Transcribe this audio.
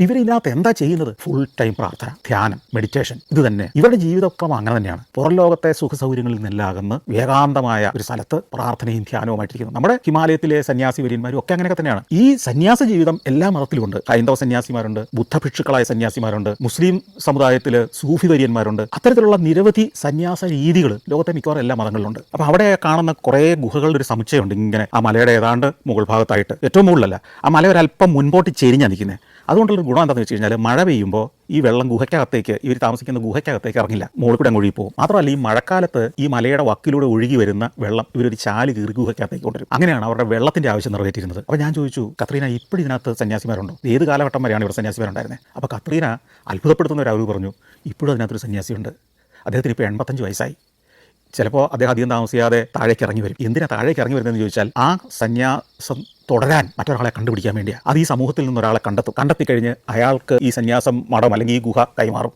ഇവരിതിനകത്ത് എന്താ ചെയ്യുന്നത്? Full time പ്രാർത്ഥന, ധ്യാനം, മെഡിറ്റേഷൻ. ഇത് തന്നെ ഇവരുടെ ജീവിതക്രമം അങ്ങനെ തന്നെയാണ്. പുറം ലോകത്തെ സുഖ സൗകര്യങ്ങളിൽ നിന്നെല്ലാം അകന്ന് ഏകാന്തമായ ഒരു സ്ഥലത്ത് പ്രാർത്ഥനയും ധ്യാനവുമായിട്ടിരിക്കുന്നു. നമ്മുടെ ഹിമാലയത്തിലെ സന്യാസി വര്യന്മാരും ഒക്കെ അങ്ങനെയൊക്കെ തന്നെയാണ്. ഈ സന്യാസ ജീവിതം എല്ലാ മതത്തിലുമുണ്ട്. ഹൈന്ദവ സന്യാസിമാരുണ്ട്, ബുദ്ധഭിക്ഷുക്കളായ സന്യാസിമാരുണ്ട്, മുസ്ലിം സമുദായത്തിൽ സൂഫി വര്യന്മാരുണ്ട്. അത്തരത്തിലുള്ള നിരവധി സന്യാസ രീതികൾ ലോകത്തെ മിക്കവാറും എല്ലാ മതങ്ങളിലുണ്ട്. അപ്പോൾ അവിടെ കാണുന്ന കുറേ ഗുഹകളുടെ ഒരു സമുച്ചയമുണ്ട്. ഇങ്ങനെ ആ മലയുടെ ഏതാണ്ട് മുകൾ ഭാഗത്തായിട്ട്, ഏറ്റവും മുകളിലല്ല, ആ മല ഒരല്പം മുൻപോട്ട് ചെരിഞ്ഞാണ് നിൽക്കുന്നത്. അതുകൊണ്ടുള്ളൊരു ഗുണം എന്താണെന്ന് വെച്ച് കഴിഞ്ഞാൽ മഴ പെയ്യുമ്പോൾ ഈ വെള്ളം ഗുഹയ്ക്കകത്തേക്ക്, ഇവർ താമസിക്കുന്ന ഗുഹയ്ക്കകത്തേക്ക് ഇറങ്ങില്ല, മുകളിൽ കൂടെ അങ്ങ് ഒഴുകി പോകും. മാത്രമല്ല ഈ മഴക്കാലത്ത് ഈ മലയുടെ വക്കിലൂടെ ഒഴുകി വരുന്ന വെള്ളം ഇവരൊരു ചാല് കീറി ഗുഹയ്ക്കകത്തേക്ക് കൊണ്ടുവരും. അങ്ങനെയാണ് അവരുടെ വെള്ളത്തിൻ്റെ ആവശ്യം നിറവേറ്റിരുന്നത്. അപ്പോൾ ഞാൻ ചോദിച്ചു, കത്രീന ഇപ്പോൾ ഇതിനകത്ത് സന്യാസിമാരുണ്ടോ? ഏത് കാലഘട്ടം വരെയാണ് ഇവർ സന്യാസിമാരുണ്ടായിരുന്നത്? അപ്പോൾ കത്രീന അത്ഭുതപ്പെടുത്തുന്ന ഒരു അറിവ് പറഞ്ഞു, ഇപ്പോഴും അതിനകത്തൊരു സന്യാസിയുണ്ട്. അദ്ദേഹത്തിന് ഇപ്പോൾ 85 വയസ്സായി. ചിലപ്പോൾ അദ്ദേഹം അധികം താമസിയാതെ താഴേക്ക് ഇറങ്ങി വരും. എന്തിനാണ് താഴേക്ക് ഇറങ്ങി വരുന്നതെന്ന് ചോദിച്ചാൽ, ആ സന്യാസം തുടരാൻ മറ്റൊരാളെ കണ്ടുപിടിക്കാൻ വേണ്ടിയാണ്. അത് ഈ സമൂഹത്തിൽ നിന്ന് ഒരാളെ കണ്ടെത്തിക്കഴിഞ്ഞ് അയാൾക്ക് ഈ സന്യാസം മഠം അല്ലെങ്കിൽ ഈ ഗുഹ കൈമാറും.